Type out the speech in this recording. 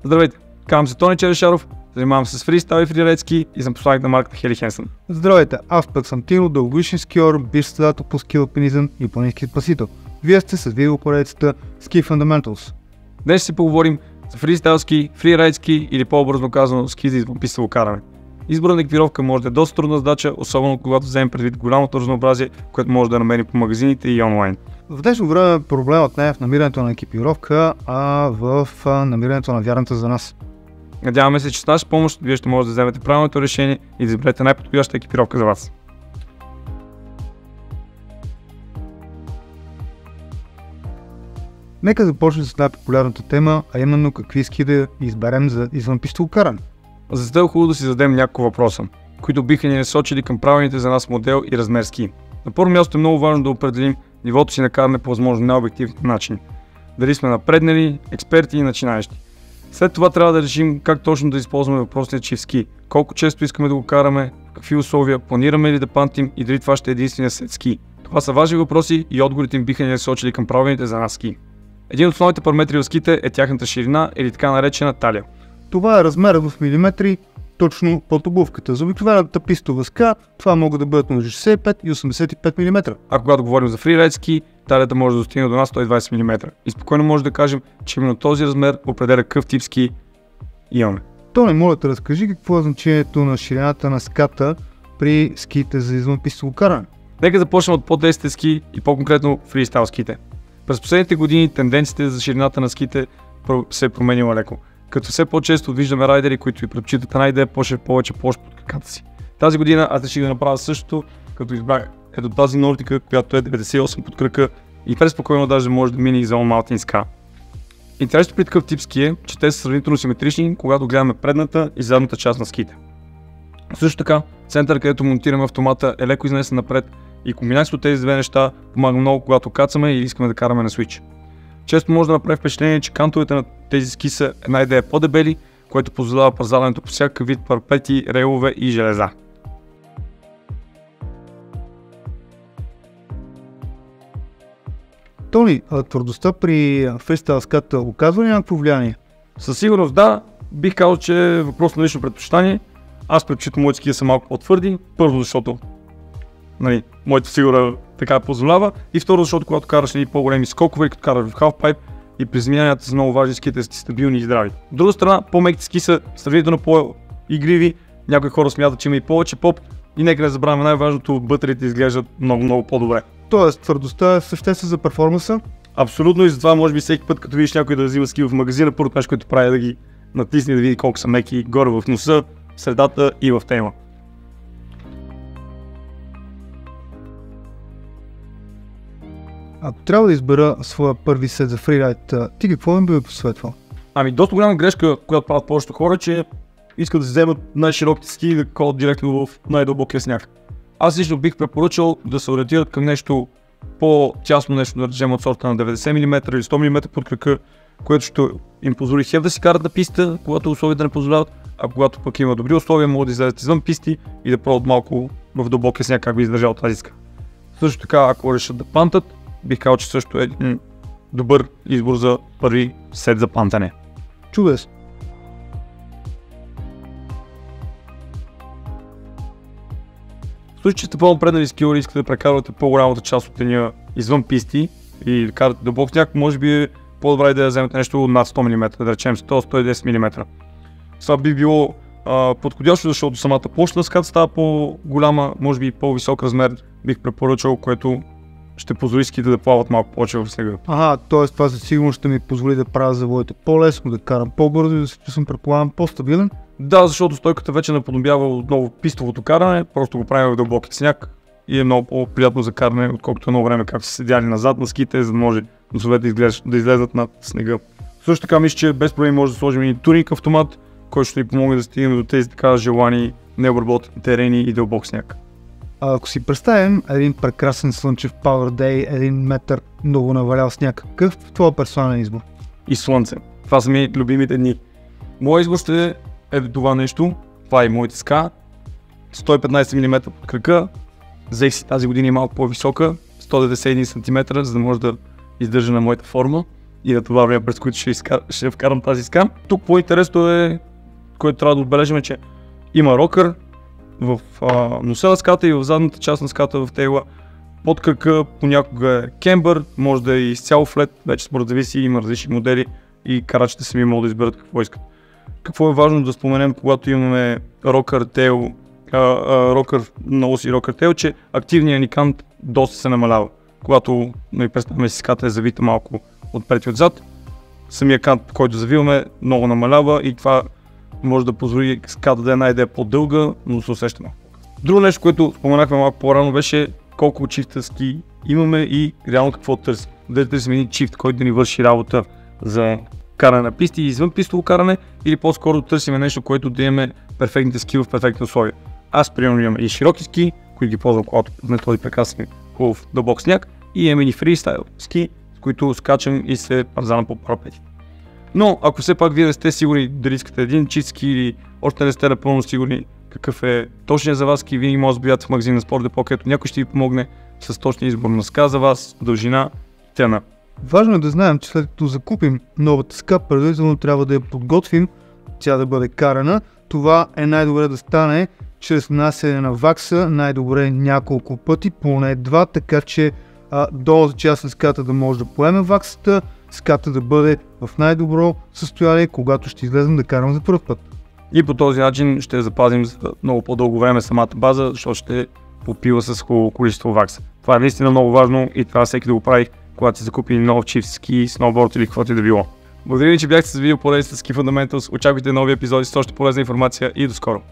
Здравейте, казвам се Тони Черешаров, занимавам се с фристайл и фрирайд и съм посланник на марката Хели Хенсън. Здравейте, аз пък съм Тино, дългогодишен скиор, бивш състезател по ски алпинизъм и планински спасител. Вие сте с видеопоредицата Ski Fundamentals. Днес ще си поговорим за фристайл ски, фрирайд ски или по-образно казано ски за извънпистово каране. Избор на екипировка може да е доста трудна задача, особено когато вземем предвид голямото разнообразие, което може да намерим по магазините и онлайн. В днешно време проблемът не е в намирането на екипировка, а в намирането на вярната за нас. Надяваме се, че с наша помощ вие ще можете да вземете правилното решение и да изберете най-подходяща екипировка за вас. Нека започнем с най-популярната тема, а именно какви ски да изберем за извънпистово каране. За това е хубаво да си зададем няколко въпроса, които биха ни насочили към правилните за нас модел и размер ски. На първо място е много важно да определим нивото си на каране по възможно най-обективни начини. Дали сме напреднали, експерти и начинаещи. След това трябва да решим как точно да използваме въпросния чифт ски, колко често искаме да го караме, в какви условия, планираме ли да пантим и дали това ще е единствения сет ски. Това са важни въпроси и отговорите им биха ни насочили към правилните за нас ски. Един от основните параметри в ските е тяхната ширина или така наречена талия. Това е размерът в милиметри точно под обувката. За обикновената пистова ска това могат да бъдат между 65 и 85 мм. А когато говорим за фрирайд ски, талията може да достигне до нас 120 мм. И спокойно може да кажем, че именно този размер определя какъв тип ски имаме. Тони, моля да разкажи какво е значението на ширината на ската при ските за извънпистово каране. Нека започнем от по-тесните ски и по-конкретно фристайл ските. През последните години тенденциите за ширината на ските се е променила леко, като все по-често виждаме райдери, които и предпочитат една идея повече площ под краката си. Тази година аз реших да направя същото, като избрах ето тази Нортика, която е 98 под крака и преспокойно даже може да мине и за All Mountain Ska. Интересно при такъв тип ски е, че те са сравнително симетрични, когато гледаме предната и задната част на ските. Също така, център, където монтираме автомата е леко изнесен напред и комбинацията от тези две неща помага много, когато кацаме или искаме да караме на свич. Често може да направи впечатление, че кантовете на тези ски са една идея по-дебели, което позволява пързалянето по всякакъв вид парапети, рейлове и железа. Тони, твърдостта при фристайл ската оказва ли някакво влияние? Със сигурност да, бих казал, че е въпрос на лично предпочитание. Аз предпочитам моите ски да са малко по-твърди, първо защото моята фигура така позволява и второ защото когато караш по-големи скокове, като караш в халфпайп и приземянията са много важни ските са стабилни и здрави. От друга страна, по-меките ски са сравнително по-игриви, някои хора смятат, че има и повече поп и нека не забравяме най-важното, бътерите изглеждат много по-добре. Тоест твърдостта е съществена за перформанса? Абсолютно, и затова може би всеки път, като видиш някой да взима ски в магазина, първото нещо, което прави да ги натисне, да види колко са меки горе в носа, в средата и в тема. Ако трябва да избера своя първи сет за фрирайд, ти какво би посъветвал? Доста голяма грешка, която правят повечето хора, че искат да си вземат най-широките ски и да ходят директно в най-дълбокия сняг. Аз лично бих препоръчал да се ориентират към нещо по-тясно, нещо да речем от сорта на 90 мм или 100 мм под крака, което ще им позволи хем да си карат на писта, когато условията не позволяват, а когато пък има добри условия, могат да излезат извън писти и да пробват малко в дълбокия сняг как би издържал тази ска. Също така, ако решат да пантат, бих казал, че също е добър избор за първи сет за пантане. Чудесно! В случай, че сте по-напреднали скиори и искате да прекарвате по-голямата част от деня извън писти и да карате дълбок сняг, може би е по-добра идея да вземете нещо над 100 мм, да речем 100-110 мм. Това би било подходящо, защото самата площ на ската става по-голяма, може би и по-висок размер бих препоръчал, което ще позволи ските да плават малко повече в снега. Т.е. това със сигурност ще ми позволи да правя завоите по-лесно, да карам по-бързо и да съм предполагам по-стабилен? Да, защото стойката вече наподобява отново пистовото каране, просто го правим в дълбокия сняг и е много по-приятно за каране, отколкото едно време как са седяли назад на ските, за да може носовете да излезат над снега. Също така мисля, че без проблем може да сложим и туринг автомат, който ще ни помогне да стигнем до тези така желани необработени терени и дълбок сняг. Ако си представим един прекрасен слънчев Power Day, 1 метър много навалял сняг, какъв е твой персонален избор? И слънце. Това са ми любимите дни. Моят избор ще е това нещо. Това е моите ска. 115 мм под крака. Взех си тази година малко по-висока, 191 см, за да може да издържа на моята форма. и натоварвания, през които ще вкарам тази ска. Тук по-интересно е, което трябва да отбележим, че има рокър в носа на ската и в задната част на ската в тейла. Под кръка понякога е кембър, може да е изцяло флет, вече според зависи, има различни модели и карачите сами могат да изберат какво искат. Какво е важно да споменем, когато имаме рокър тейл, рокър на ос и рокър тейл, че активният ни кант доста се намалява. Когато представяме си ската е завита малко отпред и отзад, самия кант, който завиваме, много намалява и това може да позволи ската да е една идея по-дълга, но се усеща малко. Друго нещо, което споменахме малко по-рано, беше колко чифта ски имаме и реално какво търсим. Дали търсим един чифт, който да ни върши работа за каране на писти и извън пистово каране, или по-скоро търсим нещо, което да имаме перфектните ски в перфектни условия. Аз примерно имам и широки ски, които ги ползвам, когато на този прекрасен хубав дълбок сняг, и имам и фристайл ски, с които скачам и се парзана по парапети. Но ако все пак вие не сте сигурни дали искате един чист ски или още не сте напълно сигурни какъв е точният за вас ски, винаги може да сбивате в магазин на Sport Depot, където някой ще ви помогне с точния избор на ска за вас, дължина и цена. Важно е да знаем, че след като закупим новата ска, предварително трябва да я подготвим, тя да бъде карана. Това е най-добре да стане чрез нанасяне на вакса, най-добре няколко пъти, поне 2, така че долната част на ската да може да поеме ваксата, ската да бъде в най-добро състояние, когато ще излезем да карам за първ път. И по този начин ще запазим за много по-дълго време самата база, защото ще попива с хубаво количество вакса. Това е наистина много важно и това всеки да го прави, когато си закупи нов чифт ски, сноуборд или каквото и да било. Благодаря ви, че бяхте с видео поредица Ski Fundamentals. Очаквайте нови епизоди с още полезна информация и до скоро!